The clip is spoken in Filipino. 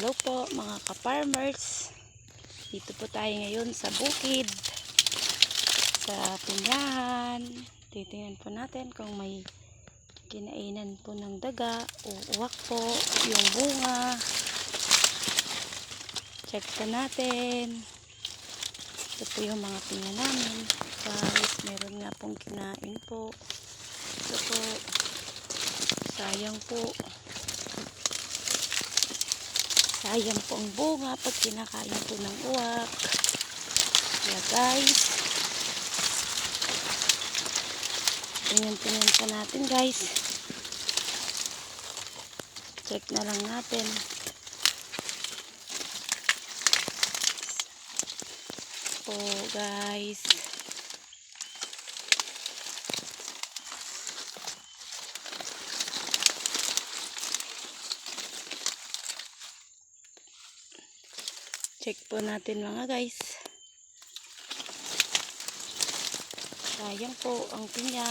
Hello po mga ka-farmers. Dito po tayo ngayon sa bukid, sa pinyahan. Titingnan po natin kung may kinainan po ng daga o uwak po yung bunga. Check po natin. Ito po yung mga pinya namin. Guys, meron nga pong kinain po. Ito po. Sayang po. Sayang po ang bunga pag kinakain po ng uwak. Kaya guys, tingnan pa natin guys. Check na lang natin. Po guys. Check po natin mga guys. Sayang po ang pinya.